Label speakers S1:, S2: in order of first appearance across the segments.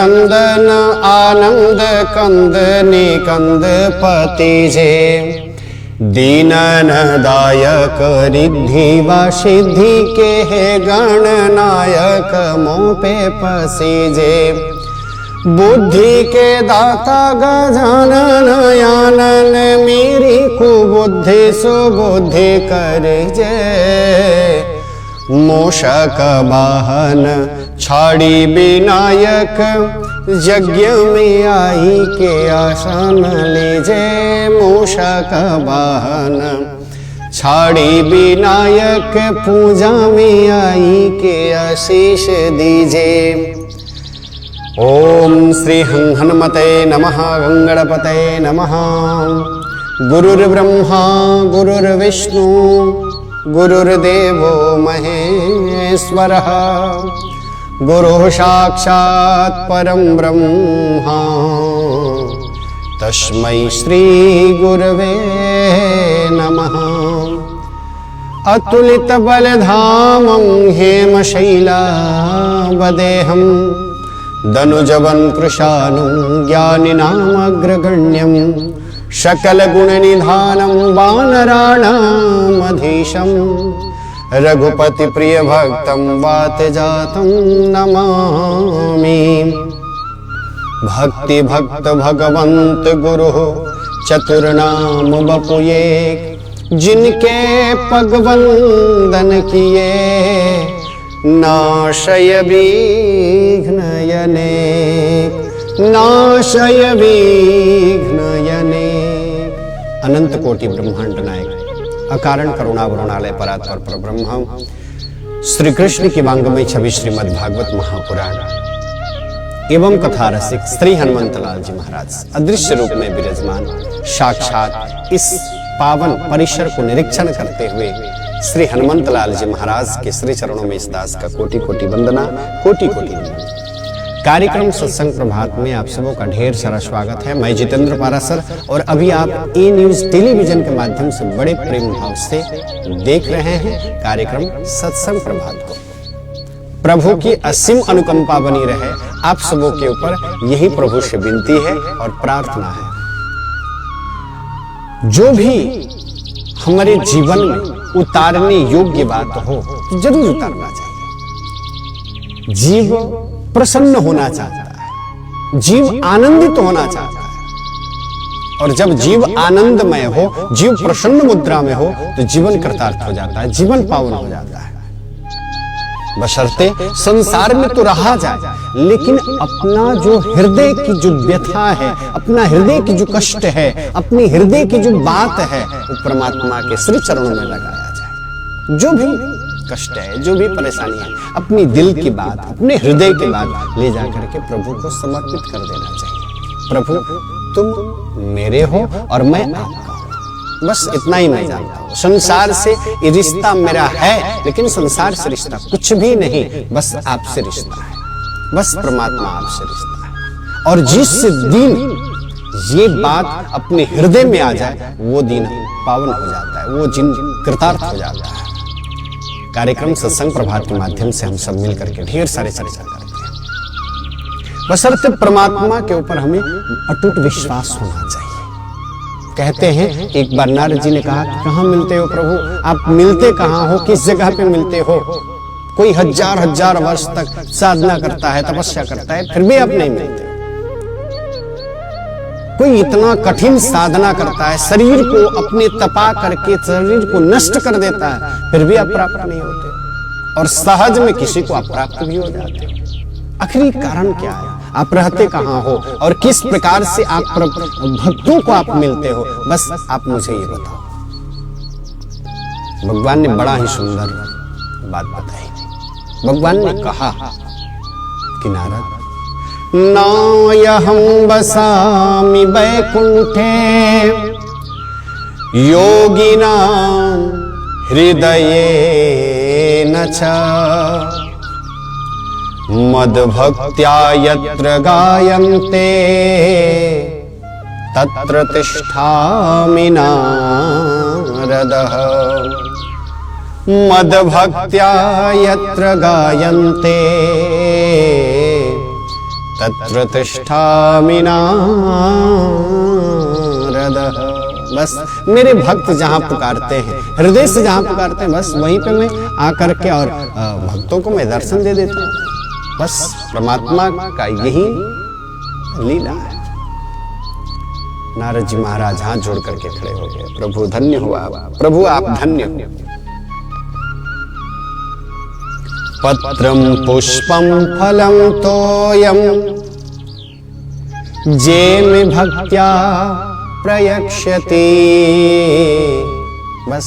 S1: नंदन आनंद कंद निकंद पति जे दीनन दायक रिद्धि व सिद्धि के हे गणनायक मोह पे पसीजे बुद्धि के दाता गजानन आनन मेरी कुबुद्धि सुबुद्धि कर जे मूषक वाहन छाड़ी विनायक यज्ञ में आई के आसन लीजे मूषक वाहन छाड़ी विनायक पूजा में आई के आशीष दीजे। ओम श्री हनुमते नमः गंगणपते नमः। गुरुर्ब्रह्मा गुरुर्विष्णु गुरुर्देवो महेश्वरः गुरुः साक्षात् परं ब्रह्मा तस्मै श्री गुरवे नमः। अतुलित बलधामं हेमशैलावदेहं दनुजवन् कृशानं ज्ञानिनामग्रगण्यं सकल गुण निधानं वानराणामधीशं रघुपति प्रिय भक्तं वात जातं नमामि। भक्ति भक्त भगवंत गुरु चतुर्नाम बपुए जिनके पग वंदन किए नाशय विघ्न यनेक नाशय विघ्न यनेक। अनंत कोटि ब्रह्मांड नायक अकारण करुणा वरुणालय परात्पर परब्रह्म श्री कृष्ण की वांगमय छवि श्रीमद् भागवत महापुराण एवं कथा रसिक श्री हनुमंतलाल जी महाराज अदृश्य रूप में विराजमान साक्षात इस पावन परिसर को निरीक्षण करते हुए श्री हनुमंतलाल जी महाराज के श्री चरणों में इस दास का कोटि कोटि वंदना कोटि कोटि वंदना। कार्यक्रम सत्संग प्रभात में आप सबों का ढेर सारा स्वागत है। मैं जितेंद्र पारासर और अभी आप ई न्यूज टेलीविजन के माध्यम से बड़े प्रेम भाव से देख रहे हैं कार्यक्रम सत्संग प्रभात को। प्रभु की असीम अनुकंपा बनी रहे आप सबों के ऊपर, यही प्रभु से विनती है और प्रार्थना है। जो भी हमारे जीवन में उतारने योग्य बात हो जरूर उतारना चाहिए। जीव प्रसन्न होना चाहता है, जीव आनंदित होना चाहता है, और जब जीव आनंदमय हो, जीव प्रसन्न मुद्रा में हो तो जीवन कृतार्थ हो जाता है, जीवन पावन हो जाता है। बशर्ते संसार में तो रहा जाए, लेकिन अपना जो हृदय की जो व्यथा है, अपना हृदय की जो कष्ट है, अपनी हृदय की जो बात है वो परमात्मा के श्री चरणों में लगाया जाए। जो भी कष्ट है, जो भी परेशानी है, अपनी दिल की बात, अपने हृदय की बात ले जाकर के प्रभु को समर्पित कर देना चाहिए। प्रभु तुम मेरे हो और मैं आपका हूं, बस इतना ही मैं जानता हूं। संसार से ये रिश्ता मेरा है, लेकिन संसार से रिश्ता कुछ भी नहीं, बस आपसे रिश्ता है, बस परमात्मा आपसे रिश्ता है। और जिस दिन ये बात अपने हृदय में आ जाए वो दिन पावन हो जाता है, वो दिन कृतार्थ हो जाता है। कार्यक्रम सत्संग प्रभात के माध्यम से हम सब मिलकर के ढेर सारे चर्चा करते हैं। बशर्ते परमात्मा के ऊपर हमें अटूट विश्वास होना चाहिए। कहते हैं एक बार नारद जी ने कहा कि कहाँ मिलते हो प्रभु, आप मिलते कहाँ हो, किस जगह पे मिलते हो? कोई हजार हजार वर्ष तक साधना करता है, तपस्या करता है, फिर भी आप नहीं मिलते। कोई इतना कठिन साधना करता है, शरीर को अपने तपा करके शरीर को नष्ट कर देता है, फिर भी आप प्राप्त नहीं होते, और सहज में किसी को आप प्राप्त भी हो जाते हो। आखिरी कारण क्या है? आप रहते कहाँ हो और किस प्रकार से आप भक्तों को आप मिलते हो? बस आप मुझे ये बताओ। भगवान ने बड़ा ही सुंदर बात बताई। भगवान ने कहा कि नारद, नायहं वसामि वैकुंठे योगिनां हृदयेन च मद्भक्त्या यत्र गायन्ते तत्र तिष्ठामि नारदः। मद्भक्त्या यत्र गायन्ते तत्र तिष्ठामि नारद। बस मेरे भक्त जहां पुकारते हैं, हृदय से जहां पुकारते हैं, बस वहीं पे मैं आकर के और भक्तों को मैं दर्शन दे देता हूं। बस परमात्मा का यही लीला है। नारद जी महाराज हाथ जोड़ करके खड़े हो गए, प्रभु धन्य हो आप, प्रभु आप धन्य हो। पत्रम पुष्पम फलम तोयम जे में भक्त्या प्रयक्ष्यते। बस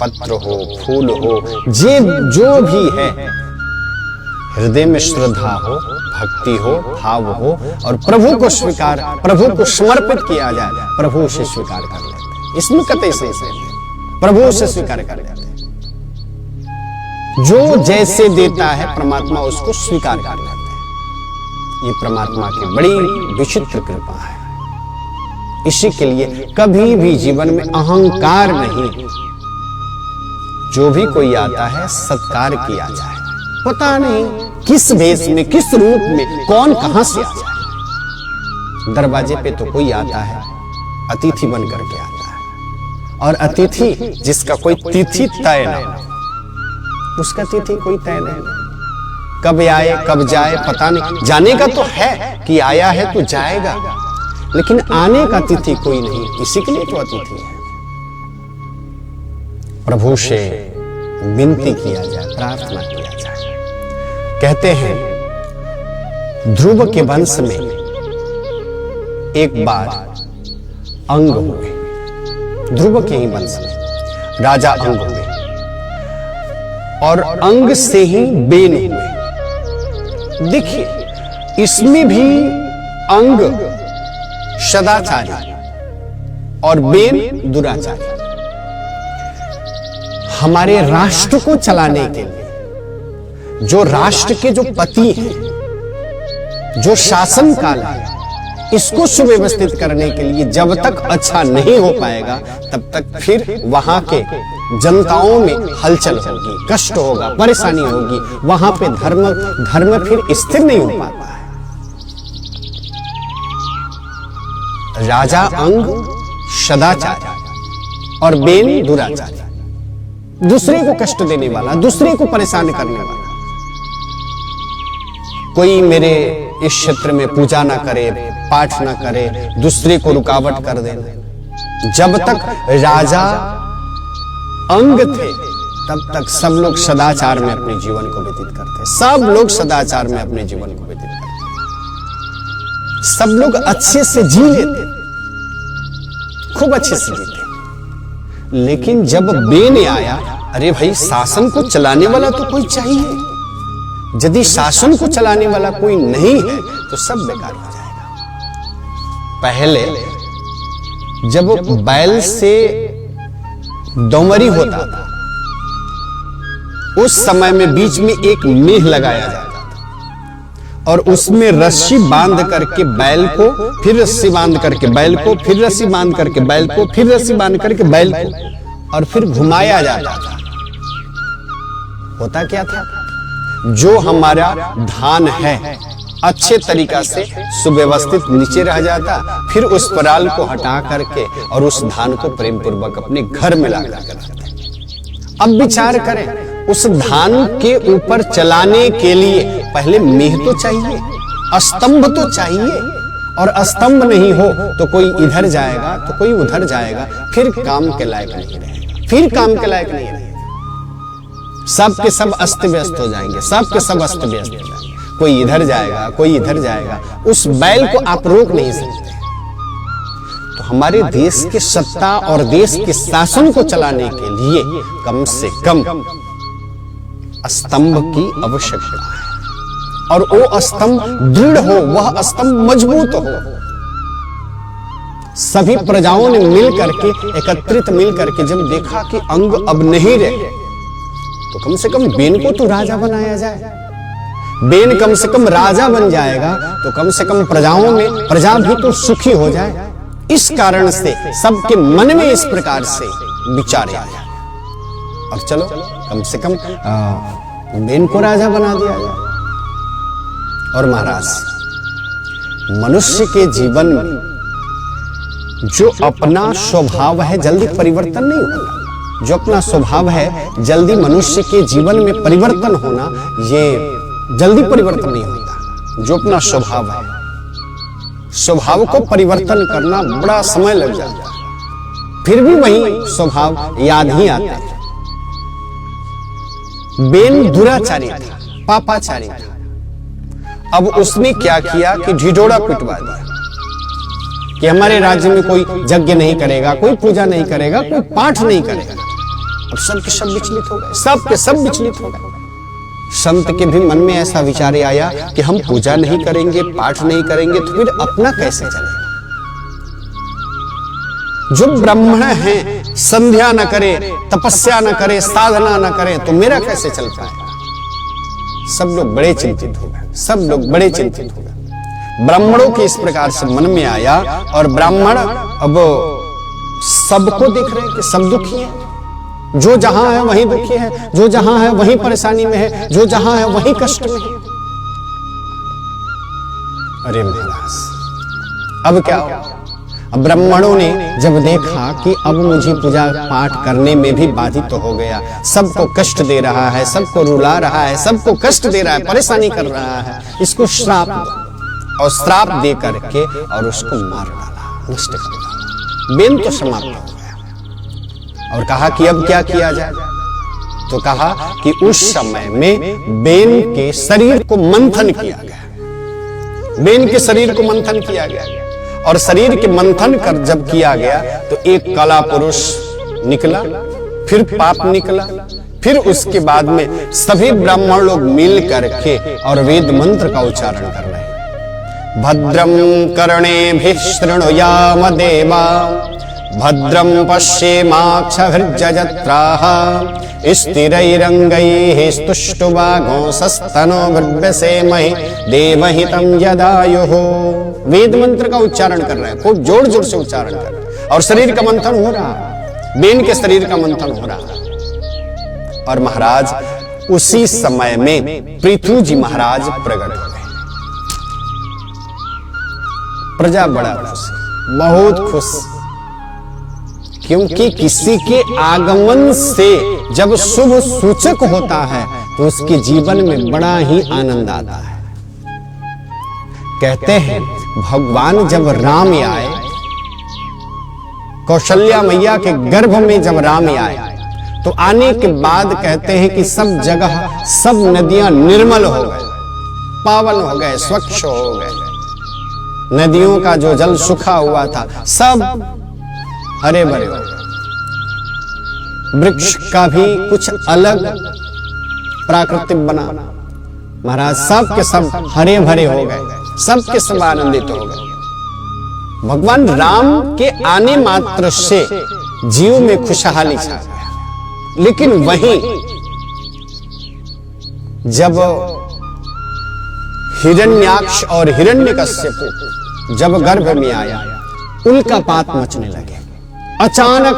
S1: पत्र हो, फूल हो, जे जो भी है, हृदय में श्रद्धा हो, भक्ति हो, भाव हो और प्रभु को स्वीकार, प्रभु को समर्पित किया जाए, प्रभु उसे स्वीकार कर लेते हैं। इसमें कतई संशय नहीं, प्रभु उसे स्वीकार कर लेते हैं। जो जैसे देता है परमात्मा उसको स्वीकार कर लेते हैं। ये परमात्मा की बड़ी विचित्र कृपा है। इसी के लिए कभी भी जीवन में अहंकार नहीं, जो भी कोई आता है सत्कार किया जाए। पता नहीं किस भेष में, किस रूप में, कौन कहां से आ जाए। दरवाजे पे तो कोई आता है अतिथि बन करके आता है, और अतिथि जिसका कोई तिथि तय नहीं, उसका तिथि कोई तय नहीं, कब आए कब जाए पता नहीं। जाने का तो है कि आया है तो जाएगा, लेकिन आने का तिथि कोई नहीं। इसी के लिए तो अतिथि है। प्रभु से विनती किया जाए, प्रार्थना किया जाए। कहते हैं ध्रुव के वंश में एक बार अंग हुए, ध्रुव के ही वंश में राजा अंग हुए, और अंग से ही बेन हुए। देखिए इसमें भी अंग सदाचारी और बेन दुराचारी। हमारे राष्ट्र को चलाने के लिए जो राष्ट्र के जो पति हैं, जो शासन काल है, इसको सुव्यवस्थित करने के लिए जब तक अच्छा नहीं हो पाएगा तब तक फिर वहां के जनताओं में हलचल होगी, कष्ट होगा, परेशानी होगी। वहां पे धर्म फिर स्थिर नहीं हो पाता है। राजा अंग सदाचारी और बेन दुराचारी, दूसरे को कष्ट देने वाला, दूसरे को परेशान करने वाला। कोई मेरे इस क्षेत्र में पूजा ना करे, पाठ ना करे, दूसरे को रुकावट कर दे। जब तक राजा अंग थे तब तक सब लोग सदाचार में अपने जीवन को व्यतीत करते, सब लोग सदाचार में अपने जीवन को व्यतीत करते, सब लोग अच्छे से जी लेते, खूब अच्छे से जीते। लेकिन जब बेन आया, अरे भाई शासन को चलाने वाला तो कोई चाहिए। यदि शासन को चलाने वाला कोई नहीं है तो सब बेकार हो जाएगा। पहले जब बैल से दौमरी होता था, उस समय में बीच में एक मेह लगाया जाता था और उसमें रस्सी बांध करके बैल को, फिर रस्सी बांध करके बैल को, फिर रस्सी बांध करके बैल को, फिर रस्सी बांध करके बैल को, और फिर घुमाया जाता था। होता क्या था, जो हमारा धान है अच्छे तरीका से सुव्यवस्थित नीचे रह जाता, फिर उस पराल को हटा करके और उस धान को प्रेम पूर्वक अपने घर में ला करके रखते। अब विचार करें, उस धान के ऊपर चलाने के लिए पहले मेह तो चाहिए, स्तंभ तो चाहिए, और स्तंभ नहीं हो तो कोई इधर जाएगा तो कोई उधर जाएगा, फिर काम के लायक नहीं रहेगा, फिर काम के लायक नहीं रहेगा। सब के सब अस्त व्यस्त हो जाएंगे, सब के सब अस्त व्यस्त हो जाएंगे। कोई इधर जाएगा, कोई इधर जाएगा, उस बैल को आप रोक नहीं सकते। तो हमारे देश के सत्ता और देश के शासन को चलाने के लिए कम से कम स्तंभ की आवश्यकता है, और वो स्तंभ दृढ़ हो, वह स्तंभ मजबूत हो। सभी प्रजाओं ने मिल करके, एकत्रित मिल करके जब देखा कि अंग अब नहीं रहे, तो कम से कम बेन को तो राजा बनाया जाए। बेन कम से कम राजा बन जाएगा तो कम से कम प्रजाओं में प्रजा भी तो सुखी हो जाए। इस कारण से सबके मन में इस प्रकार से विचार आया, और चलो कम से कम बेन को राजा बना दिया जाए। और महाराज मनुष्य के जीवन में जो अपना स्वभाव है जल्दी परिवर्तन नहीं होगा। जो अपना स्वभाव है जल्दी मनुष्य के जीवन में परिवर्तन होना, ये जल्दी परिवर्तन नहीं होता। जो अपना स्वभाव है, स्वभाव को परिवर्तन करना बड़ा समय लग जाता है, फिर भी वही स्वभाव याद ही आता है। बेन दुराचारी था, पापाचारी था। अब उसने क्या किया कि ढिढोरा पिटवा दिया कि हमारे राज्य में कोई यज्ञ नहीं करेगा, कोई पूजा नहीं करेगा, कोई पाठ नहीं करेगा। अब सब के सब विचलित हो गए, सब के सब विचलित हो गए। संत के भी मन में ऐसा विचार आया कि हम पूजा नहीं करेंगे, पाठ नहीं करेंगे, तो फिर अपना कैसे चलेगा। जो ब्राह्मण है संध्या न करे, तपस्या न करे, साधना न करे, तो मेरा कैसे चल पाएगा। सब लोग बड़े चिंतित हो गए, सब लोग बड़े चिंतित हो गए। ब्राह्मणों के इस प्रकार से मन में आया, और ब्राह्मण अब सबको देख रहे हैं कि सब दुखी है। जो जहां है वहीं दुखी है, जो जहां है वहीं परेशानी में है, जो जहां है वहीं कष्ट में है। अरे महाराज, अब क्या हो। अब ब्राह्मणों ने जब देखा कि अब मुझे पूजा पाठ करने में भी बाधित तो हो गया, सबको कष्ट दे रहा है, सबको रुला रहा है, सबको कष्ट दे रहा है, परेशानी कर रहा है, इसको श्राप और श्राप दे करके और उसको मार डाला, नष्ट कर डाला। बेन तो समाप्त हो गया। और कहा कि अब क्या किया जाए। तो कहा कि उस समय में बेन के शरीर को मंथन किया गया। बेन के शरीर को मंथन किया गया, और शरीर के मंथन कर जब किया गया तो एक काला पुरुष निकला, फिर पाप निकला, फिर उसके बाद में सभी ब्राह्मण लोग मिल करके और वेद मंत्र का उच्चारण कर रहे हैं। भद्रम कर्णेभिः शृणुयाम देवा, भद्रम पश्येमाक्षभिर्जजत्राः, स्थिरैरङ्गैः स्तुष्टुवागोंसस्तनो बिभ्यसेमहि देवहितं यदायुः। वेद मंत्र का उच्चारण कर रहे हैं, खूब जोर जोर से उच्चारण कर रहे हैं, और शरीर का मंथन हो रहा है, बेन के शरीर का मंथन हो रहा है। और महाराज उसी समय में पृथु जी महाराज प्रकट हो गए। प्रजा बड़ा खुश, बहुत खुश, क्योंकि किसी के आगमन से जब शुभ सूचक होता है तो उसके जीवन में बड़ा ही आनंद आता है। कहते हैं भगवान जब राम आए, कौशल्या मैया के गर्भ में जब राम आए, तो आने के बाद कहते हैं कि सब जगह सब नदियां निर्मल हो गए, पावन हो गए, स्वच्छ हो गए। नदियों का जो जल सूखा हुआ था सब हरे भरे हो गए। वृक्ष का भी कुछ अलग प्राकृतिक बना। महाराज सब के सब हरे भरे हो गए, सब के सब आनंदित हो गए। भगवान राम के आने मात्र से जीव में खुशहाली छा गया। लेकिन वहीं जब हिरण्याक्ष और हिरण्यकश्यप जब गर्भ में आया, उल्कापात मचने लगे। अचानक,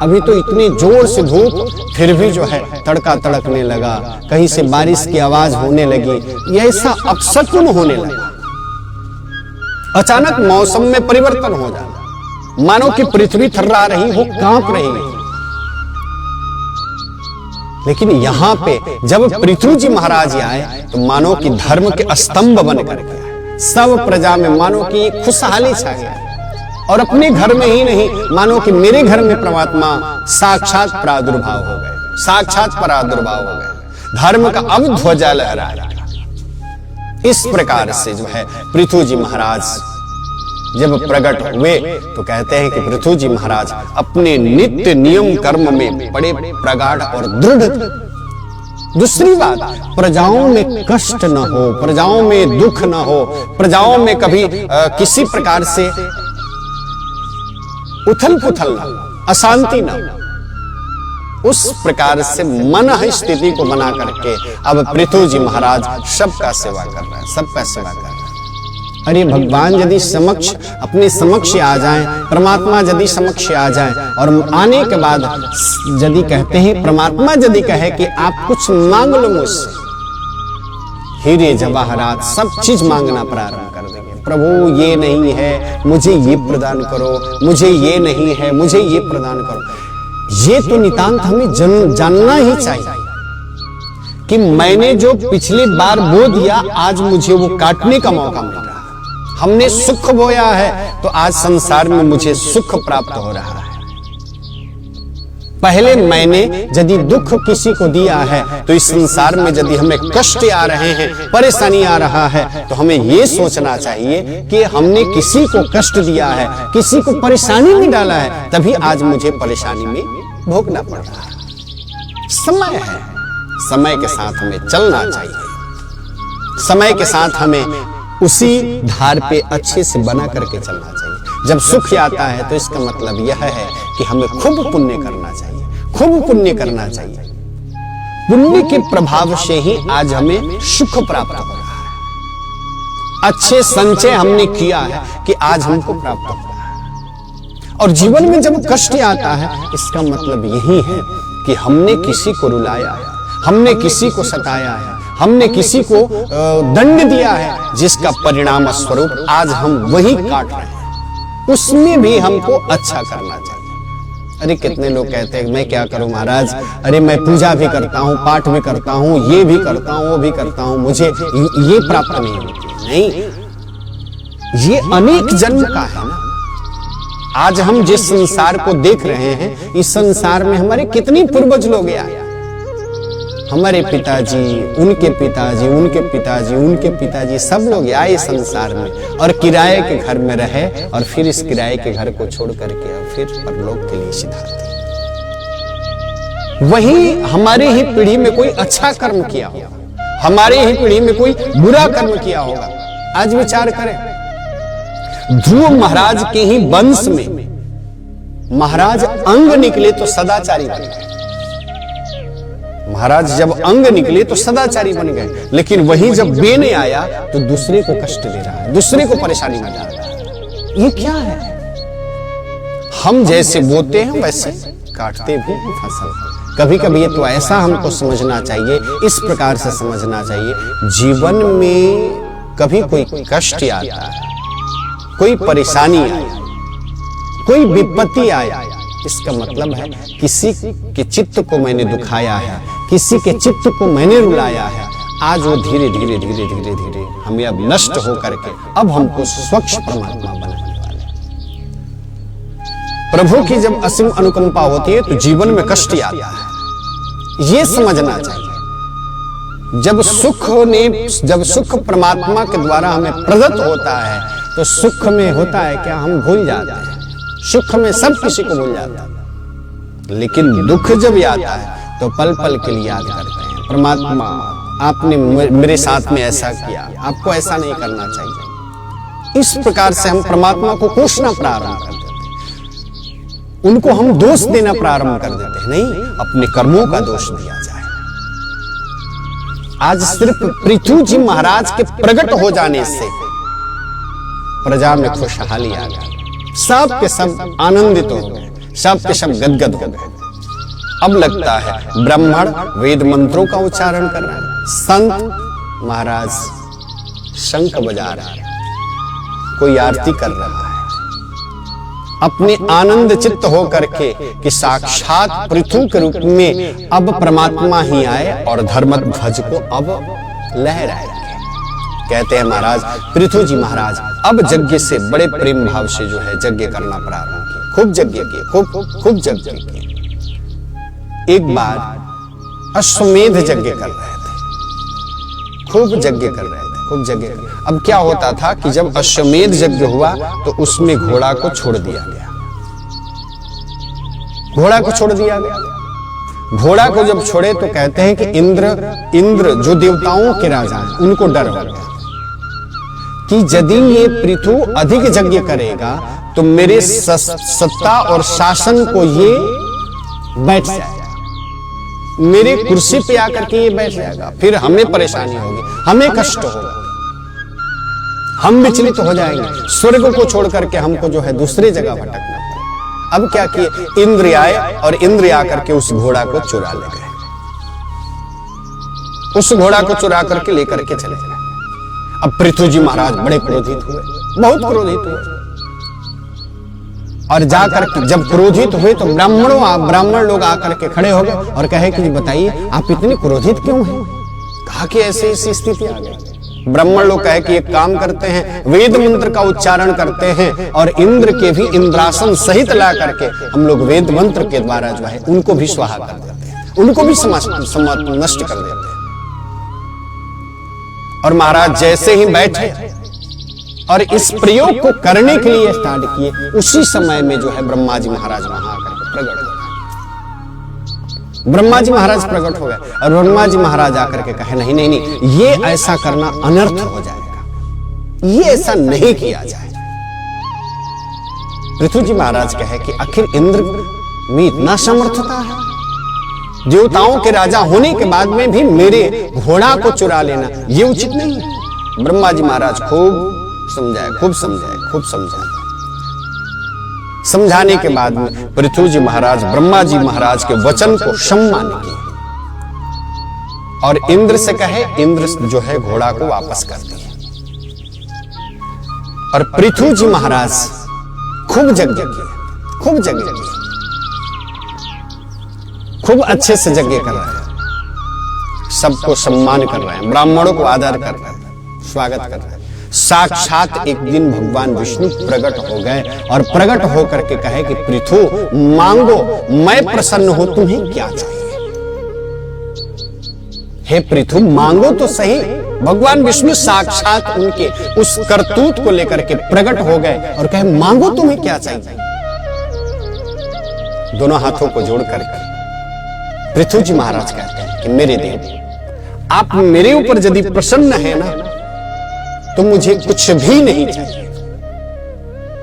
S1: अभी तो इतने जोर से धूप, फिर भी जो है तड़का तड़कने लगा, कहीं से बारिश की आवाज होने लगी, ऐसा अपशकुन होने लगा। अचानक मौसम में परिवर्तन हो जाता, मानो कि पृथ्वी थर्रा रही हो, कांप रही है। लेकिन यहां पे जब पृथु जी महाराज आए तो मानो कि धर्म के स्तंभ बन करके आए। सब प्रजा में मानो कि खुशहाली छा गया, और अपने घर में ही नहीं, मानो कि मेरे घर में परमात्मा साक्षात प्रादुर्भाव हो गए, साक्षात प्रादुर्भाव हो गए। धर्म का अब ध्वजा लहरा रहा। इस प्रकार से जो है पृथु जी महाराज जब प्रकट हुए तो कहते हैं कि पृथु जी महाराज अपने नित्य नियम कर्म में बड़े प्रगाढ़ और दृढ़ थे। दूसरी बात, प्रजाओं में कष्ट न हो, प्रजाओं में दुख न हो, प्रजाओं में कभी किसी प्रकार से उथल पुथल न, अशांति न, उस प्रकार से मन स्थिति को बना करके अब पृथु जी महाराज सबका सेवा कर रहे हैं, सबका सेवा कर रहे हैं। अरे भगवान यदि समक्ष, अपने समक्ष आ जाएं, परमात्मा यदि समक्ष आ जाएं, और आने के बाद यदि कहते हैं, परमात्मा यदि कहे कि आप कुछ मांग लो मुझसे, हीरे जवाहरात सब चीज मांगना प्रारंभ कर देंगे। प्रभु ये नहीं है, मुझे ये प्रदान करो, मुझे ये नहीं है, मुझे ये प्रदान करो। ये तो नितांत हमें जानना ही चाहिए कि मैंने जो पिछली बार बो दिया, आज मुझे वो काटने का मौका मिल रहा है। हमने सुख बोया है तो आज संसार में मुझे सुख प्राप्त हो रहा है। पहले मैंने यदि दुख किसी को दिया है तो इस संसार में यदि हमें कष्ट आ रहे हैं, परेशानी आ रहा है, तो हमें यह सोचना चाहिए कि हमने किसी को कष्ट दिया है, किसी को परेशानी में डाला है, तभी आज मुझे परेशानी में भोगना पड़ रहा है। समय है, समय के साथ हमें चलना चाहिए, समय के साथ हमें उसी धार पे अच्छे से बना करके चलना चाहिए। जब सुख आता है तो इसका मतलब यह है कि हमें खूब पुण्य करना चाहिए, खूब पुण्य करना चाहिए। पुण्य के प्रभाव से ही आज हमें सुख प्राप्त हो रहा है। अच्छे संचय हमने किया है कि आज हमको प्राप्त हो रहा है। और जीवन में जब कष्ट आता है, इसका मतलब यही है कि हमने किसी को रुलाया है, हमने किसी को सताया है, हमने किसी को दंड दिया है, जिसका परिणाम स्वरूप आज हम वही काट रहे हैं। उसमें भी हमको अच्छा करना चाहिए। अरे कितने लोग कहते हैं मैं क्या करूं महाराज, अरे मैं पूजा भी करता हूं, पाठ भी करता हूं, ये भी करता हूं, वो भी करता हूं, मुझे ये प्राप्त नहीं होती। नहीं, ये अनेक जन्म का है ना। आज हम जिस संसार को देख रहे हैं, इस संसार में हमारे कितने पूर्वज लोग आए, हमारे पिताजी, उनके पिताजी, उनके पिताजी, उनके पिताजी, सब लोग आए संसार में और किराए के घर में रहे और फिर इस किराए के घर को छोड़ करके और फिर परलोक के लिए सिधारते। वहीं हमारे ही पीढ़ी में कोई अच्छा कर्म किया होगा, हमारे ही पीढ़ी में कोई बुरा कर्म किया होगा। आज विचार करें, ध्रुव महाराज के ही वंश में महाराज अंग निकले तो सदाचारी बन गए। महाराज जब अंग निकले तो सदाचारी बन गए, लेकिन वही जब बेने आया तो दूसरे को कष्ट दे रहा है, दूसरे को परेशानी में डाल रहा है। ये क्या है? हम जैसे बोते हैं वैसे काटते भी फसल। कभी कभी ये तो ऐसा हमको समझना चाहिए, इस प्रकार से समझना चाहिए, जीवन में कभी कोई कष्ट आता है, कोई परेशानी आए, कोई विपत्ति आए, इसका मतलब है किसी के चित्त को मैंने दुखाया है, किसी के चित्त को मैंने रुलाया है। आज वो धीरे धीरे धीरे धीरे धीरे हमें अब नष्ट होकर के अब हमको स्वच्छ परमात्मा बनाने वाले हैं। प्रभु की जब असीम अनुकंपा होती है तो जीवन में कष्ट आता है, ये समझना चाहिए। जब सुख परमात्मा के द्वारा हमें प्रदत्त होता है तो सुख में होता है क्या, हम भूल जाते हैं। सुख में सब किसी को भूल जाता है, लेकिन दुख जब आता है तो पल पल के लिए याद करते हैं, परमात्मा आपने मेरे साथ में ऐसा किया, आपको ऐसा नहीं करना चाहिए। इस प्रकार से हम परमात्मा को कोसना प्रारंभ कर देते हैं, उनको हम दोष देना प्रारंभ कर देते हैं। नहीं, अपने कर्मों का दोष दिया जाए। आज सिर्फ पृथु जी महाराज के प्रकट हो जाने से प्रजा में खुशहाली आ गई, सब के सब आनंदित हो गए, सब के सब गदगद हो गए। अब लगता है ब्राह्मण वेद मंत्रों का उच्चारण कर रहा है, संत महाराज शंख बजा रहा है, कोई आरती कर रहा है, अपने आनंद चित्त हो करके कि साक्षात पृथु के रूप में अब परमात्मा ही आए और धर्मध्वज को अब लहराए रखे। कहते हैं महाराज पृथु जी महाराज अब यज्ञ से बड़े प्रेम भाव से जो है यज्ञ करना प्रारंभ किया, खूब यज्ञ किए, खूब यज्ञ किए। एक बार अश्वमेध यज्ञ कर रहे थे, खूब यज्ञ कर रहे थे, खूब यज्ञ। अब क्या होता था कि जब अश्वमेध यज्ञ हुआ तो उसमें घोड़ा को छोड़ दिया गया, घोड़ा को छोड़ दिया गया। घोड़ा को जब छोड़े तो कहते हैं कि इंद्र जो देवताओं के राजा हैं उनको डर हो गया कि यदि ये पृथु अधिक यज्ञ करेगा तो मेरे सत्ता और शासन को ये बैठ जाएगा, मेरे कुर्सी पे आकर के ये बैठ जाएगा, फिर हमें परेशानी होगी, हमें कष्ट होगा, हम विचलित हो जाएंगे, स्वर्ग को छोड़ करके हमको जो है दूसरी जगह भटकना पड़ेगा। अब क्या किए, इंद्र आए और इंद्र आकर के उस घोड़ा को चुरा ले गए, उस घोड़ा को चुरा करके लेकर के चले गए। अब पृथु जी महाराज बड़े क्रोधित हुए, बहुत क्रोधित हुए और जाकर जब क्रोधित हुए तो ब्राह्मण लोग आकर के खड़े हो गए और कहे कि बताइए आप इतने क्रोधित क्यों हैं? कहा कि ऐसी स्थिति आ गई। ब्राह्मण लोग कहे कि एक काम करते हैं, वेद मंत्र का उच्चारण करते हैं और इंद्र के भी इंद्रासन सहित ला करके हम लोग वेद मंत्र के द्वारा जो है उनको भी स्वाहा कर देते हैं, उनको भी नष्ट कर देते हैं। और महाराज जैसे ही बैठे और इस प्रयोग को करने के लिए स्टार्ट किए, उसी समय में जो है ब्रह्मा जी महाराज वहां आकर प्रकट हो गए। ब्रह्मा जी महाराज प्रकट हो गए और ब्रह्मा जी महाराज आकर के कहे नहीं नहीं नहीं, ये ऐसा करना अनर्थ हो जाएगा, ये ऐसा नहीं किया जाए। पृथ्वी जी महाराज कहे कि आखिर इंद्र में इतना समर्थता है, देवताओं के राजा होने के बाद में भी मेरे घोड़ा को चुरा लेना ये उचित नहीं है। ब्रह्मा जी महाराज खूब समझाए। समझाने के बाद में पृथ्वी जी महाराज ब्रह्मा जी महाराज के वचन को सम्मान किए और इंद्र से कहे, इंद्र जो है घोड़ा को वापस कर दिए। और पृथ्वी जी महाराज खूब यज्ञ किए, खूब अच्छे से यज्ञ कर रहे हैं, सबको सम्मान कर रहे हैं, ब्राह्मणों को आदर कर रहे हैं, स्वागत कर रहे हैं। साक्षात एक दिन भगवान विष्णु प्रकट हो गए और प्रकट होकर के कहे कि पृथु मांगो, मैं प्रसन्न हूं, तुम्हें क्या चाहिए? हे पृथु मांगो तो सही। भगवान विष्णु साक्षात उनके उस करतूत को लेकर के प्रकट हो गए और कहे मांगो तुम्हें क्या चाहिए? दोनों हाथों को जोड़ करके पृथ्वी जी महाराज कहते हैं कि मेरे देव, आप मेरे ऊपर यदि प्रसन्न है ना तो मुझे कुछ भी नहीं चाहिए।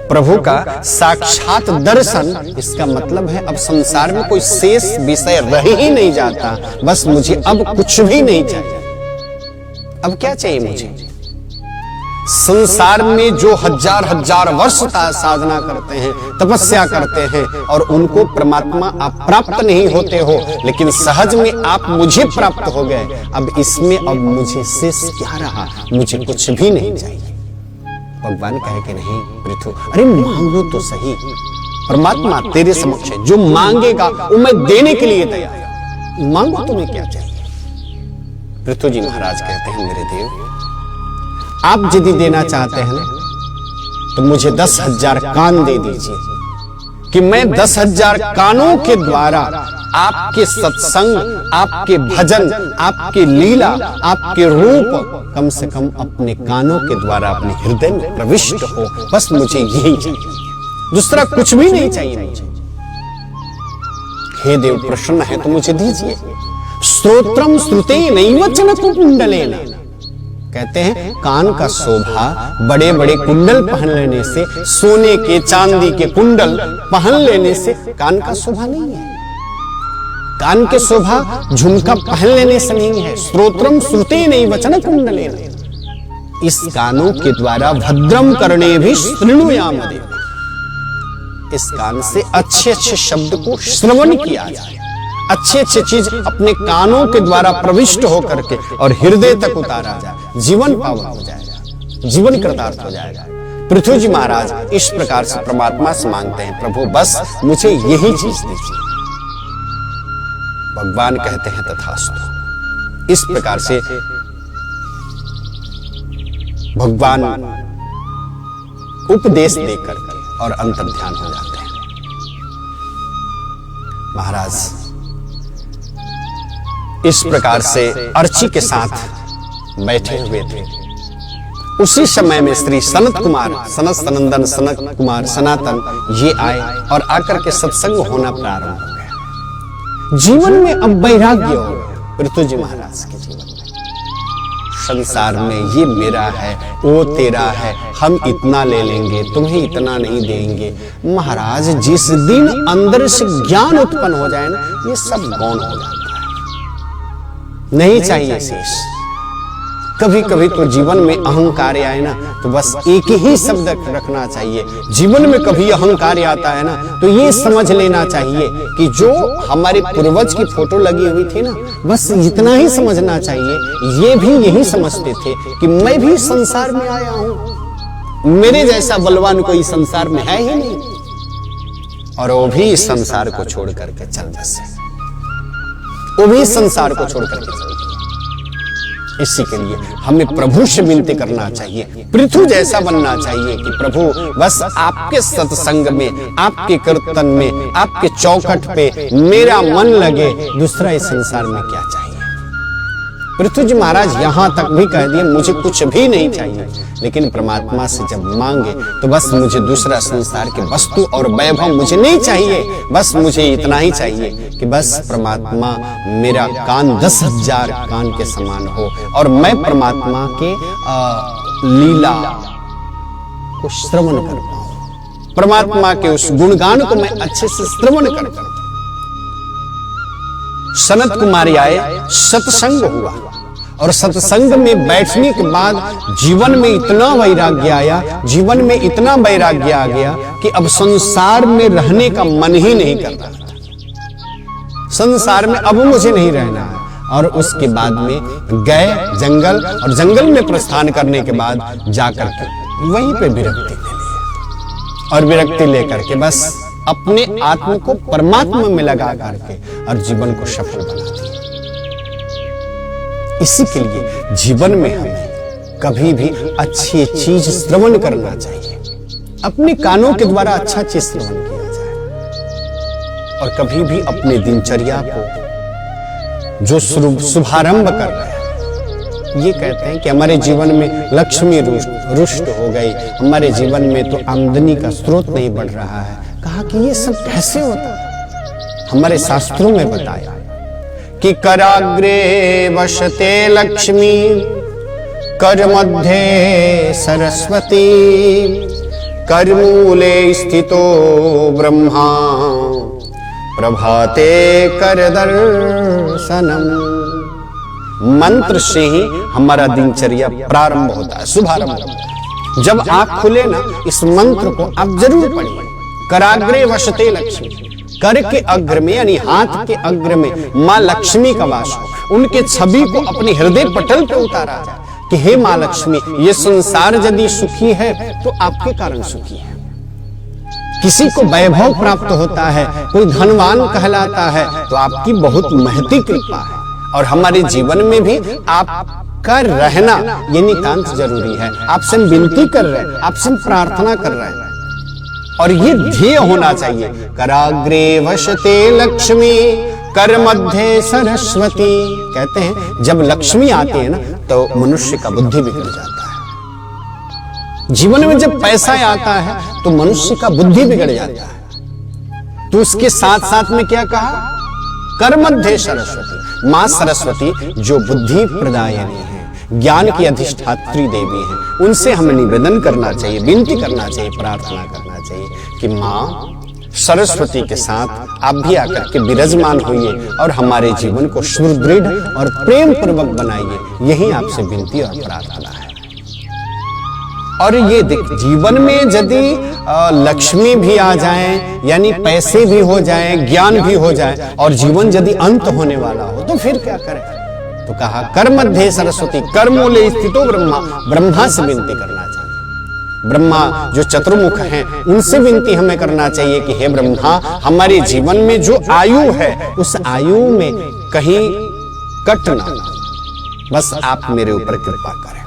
S1: प्रभु का साक्षात दर्शन, इसका मतलब है अब संसार में कोई शेष विषय रह ही नहीं जाता, बस मुझे अब कुछ भी नहीं चाहिए। अब क्या चाहिए मुझे? संसार में जो हजार वर्ष साधना करते हैं, तपस्या करते हैं और उनको परमात्मा आप प्राप्त नहीं होते हो, लेकिन सहज में आप मुझे प्राप्त हो गए। अब इसमें अब मुझे शेष क्या रहा? मुझे कुछ भी नहीं चाहिए। भगवान कहे कि नहीं पृथु, अरे मांगो तो सही। परमात्मा तेरे समक्ष है, जो मांगेगा वो मैं देने के लिए तैयार। मांगो तुम्हें क्या चाहिए? पृथु जी महाराज कहते हैं मेरे देव, आप यदि देना चाहते हैं तो मुझे 10,000 कान दे दीजिए कि मैं 10,000 कानों के द्वारा आपके सत्संग, आपके भजन, आपके लीला, आपके रूप कम से कम अपने कानों के द्वारा अपने हृदय में प्रविष्ट हो। बस मुझे यही चाहिए, दूसरा कुछ भी नहीं चाहिए मुझे। हे देव प्रसन्न है तो मुझे दीजिए। श्रोत्रम श्रुतेनैव चनकुकुंडलेन, कहते हैं कान का शोभा बड़े बड़े कुंडल पहन लेने से, सोने के चांदी के कुंडल पहन लेने से कान का शोभा नहीं है। कान के शोभा झुमका पहन लेने से नहीं है। श्रोत्रम श्रुतेनैव चनकुंडलेन, इस कानों के द्वारा भद्रम करणे भी शृणुयाम देव, इस कान से अच्छे अच्छे शब्द को श्रवण किया जाए, अच्छे अच्छे चीज अपने कानों के द्वारा प्रविष्ट होकर के और हृदय तक उतारा जाए, जीवन पावन हो जाएगा, जीवन कृतार्थ हो जाएगा। पृथ्वी जी महाराज इस प्रकार से परमात्मा से मांगते हैं, प्रभु बस मुझे यही चीज दीजिए। भगवान कहते हैं तथास्तु। इस प्रकार से भगवान उपदेश देकर के और अंतर्ध्यान हो जाते हैं। महाराज इस प्रकार से अर्ची के साथ बैठे हुए थे। उसी समय में श्री सनत कुमार, सनत सनंदन सनत कुमार सनातन ये आए और आकर के सत्संग होना प्रारंभ हो गया। जीवन में अब वैराग्य हो गया पृथ्वी जी महाराज के जीवन में। संसार में ये मेरा है, वो तेरा है, हम इतना ले लेंगे, तुम्हें इतना नहीं देंगे। महाराज जिस दिन अंदर से ज्ञान उत्पन्न हो जाए ना, ये सब गौण हो जाता है, नहीं चाहिए शेष। कभी कभी तो जीवन में अहंकार आए ना तो बस एक ही शब्द रखना चाहिए। जीवन में कभी अहंकार आता है ना तो ये समझ लेना चाहिए कि जो हमारे पूर्वज की फोटो लगी हुई थी ना, बस इतना ही समझना चाहिए। ये भी यही समझते थे कि मैं भी संसार में आया हूं, मेरे जैसा बलवान कोई संसार में है ही नहीं, और वो भी इस संसार को छोड़ करके चल बसे, वो भी इस संसार को छोड़ करके चल बसे। इसी के लिए हमें प्रभु से विनती करना चाहिए, पृथु जैसा बनना चाहिए कि प्रभु बस आपके सत्संग में, आपके कीर्तन में, आपके चौखट पे मेरा मन लगे, दूसरा इस संसार में क्या चाहिए। पृथु जी महाराज यहां तक भी कह दिए मुझे कुछ भी नहीं चाहिए, लेकिन परमात्मा से जब मांगे तो बस मुझे दूसरा संसार के वस्तु और वैभव मुझे नहीं चाहिए, बस मुझे इतना ही चाहिए कि बस परमात्मा मेरा कान 10,000 कान के समान हो और मैं परमात्मा के लीला को श्रवण कर पाऊं, परमात्मा के उस गुणगान को मैं अच्छे से श्रवण कर पाऊं। सनत कुमारी आए, सत्संग हुआ, और सत्संग में बैठने के बाद जीवन में इतना वैराग्य आया, जीवन में इतना वैराग्य आ गया कि अब संसार में रहने का मन ही नहीं कर रहा था। संसार में अब मुझे नहीं रहना है। और उसके बाद में गए जंगल, और जंगल में प्रस्थान करने के बाद जाकर के वहीं पे विरक्ति ले लिए, और विरक्ति लेकर के बस अपने आत्मा को परमात्मा में लगा करके और जीवन को सफल बना दिया। इसी के लिए जीवन में हमें कभी भी अच्छी चीज श्रवण करना चाहिए, अपने कानों के द्वारा अच्छा चीज श्रवण किया जाए, और कभी भी अपने दिनचर्या को जो शुभारंभ कर रहे हैं, ये कहते हैं कि हमारे जीवन में लक्ष्मी रुष्ट हो गई, हमारे जीवन में तो आमदनी का स्रोत नहीं बढ़ रहा है। कहा कि ये सब कैसे होता है। हमारे शास्त्रों में बताया कि कराग्रे वसते लक्ष्मी, कर मध्य सरस्वती, करमूले स्थितो ब्रह्मा, प्रभाते कर दर्शनम। मंत्र से ही हमारा दिनचर्या प्रारंभ होता है, शुभारंभ होता है। जब आंख खुले ना, इस मंत्र को आप जरूर पढ़िए। कराग्रे वसते लक्ष्मी, कर के अग्र में यानी हाथ के अग्र में माँ लक्ष्मी का वास हो, उनके छवि को अपने हृदय पटल पे उतारा जाए कि हे माँ लक्ष्मी, ये संसार यदि सुखी है तो आपके कारण सुखी है। किसी को वैभव प्राप्त होता है, कोई धनवान कहलाता है, तो आपकी बहुत महती कृपा है, और हमारे जीवन में भी आपका रहना ये नितांत जरूरी है। आपसे हम विनती कर रहे हैं, आपसे हम प्रार्थना कर रहे हैं, और ये ध्येय होना चाहिए। कराग्रे वसते लक्ष्मी, कर मध्य सरस्वती। कहते हैं जब लक्ष्मी आती है ना, तो मनुष्य का बुद्धि बिगड़ जाता है। जीवन में जब पैसा आता है तो मनुष्य का बुद्धि बिगड़ जाता है। तो उसके साथ साथ में क्या कहा? कर मध्य सरस्वती। मां सरस्वती जो बुद्धि प्रदायिनी है, ज्ञान की अधिष्ठात्री देवी है, उनसे हमें निवेदन करना चाहिए, विनती करना चाहिए, प्रार्थना करना चाहिए कि मां सरस्वती के साथ आप भी आकर के विराजमान होइए और हमारे जीवन को सुदृढ़ और प्रेम पूर्वक बनाइए। यही आपसे विनती और प्रार्थना है। और ये जीवन में यदि लक्ष्मी भी आ जाए, यानी पैसे भी हो जाए, ज्ञान भी हो जाए, और जीवन यदि अंत होने वाला हो, तो फिर क्या करें? तो कहा कर मध्य सरस्वती, कर मूले स्थितो ब्रह्मा। ब्रह्मा से विनती करना चाहिए। ब्रह्मा जो चतुर्मुख हैं, उनसे विनती हमें करना चाहिए कि हे ब्रह्मा, हमारे जीवन में जो आयु है, उस आयु में कहीं कट ना, बस आप मेरे ऊपर कृपा करें।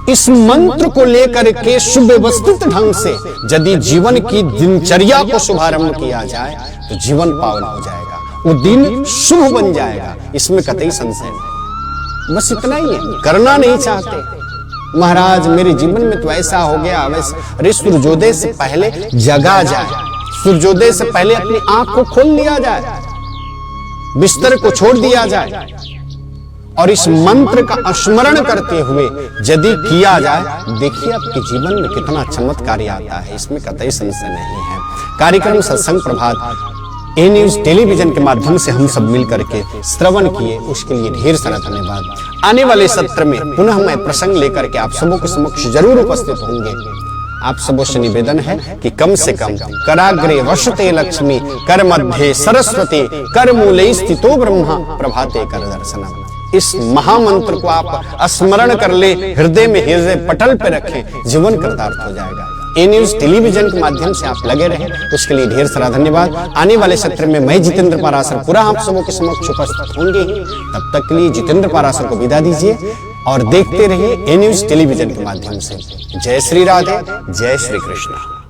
S1: इस मंत्र को लेकर के सुव्यवस्थित ढंग से यदि जीवन की दिनचर्या को शुभारंभ किया जाए तो जीवन पावन हो जाएगा, वो दिन शुभ बन जाएगा, इसमें कतई संशय नहीं। बस इतना ही है, करना नहीं चाहते। महाराज मेरे जीवन में तो ऐसा हो गया, वैसे अरे सूर्योदय से पहले जगा जाए, सूर्योदय से पहले अपनी आंख को खोल लिया जाए, बिस्तर को छोड़ दिया जाए, और इस मंत्र का स्मरण करते हुए यदि किया जाए, देखिए आपके जीवन में कितना चमत्कार आता है, इसमें कतई संशय नहीं है। कार्यक्रम सत्संग प्रभात ए न्यूज टेलीविजन के माध्यम से हम सब मिलकर के श्रवण किए, उसके लिए ढेर सारा धन्यवाद। आने वाले सत्र में पुनः मैं प्रसंग लेकर के आप सबों के समक्ष जरूर उपस्थित होंगे। आप सबों से निवेदन है कि कम से कम कराग्रे वसते लक्ष्मी, कर मध्य सरस्वती, कर मूले स्थितो ब्रह्मा, प्रभाते कर दर्शनम। इस महामंत्र को आप स्मरण कर ले, हृदय में, हृदय पटल पे रखें, जीवन कृतार्थ हो जाएगा। ए न्यूज टेलीविजन के माध्यम से आप लगे रहे, उसके लिए ढेर सारा धन्यवाद। आने वाले सत्र में मैं जितेंद्र पाराशर पूरा आप सबों के समक्ष उपस्थित होंगे ही। तब तक के लिए जितेंद्र पाराशर को विदा दीजिए और देखते रहिए ए न्यूज टेलीविजन के माध्यम से। जय श्री राधे, जय श्री कृष्ण।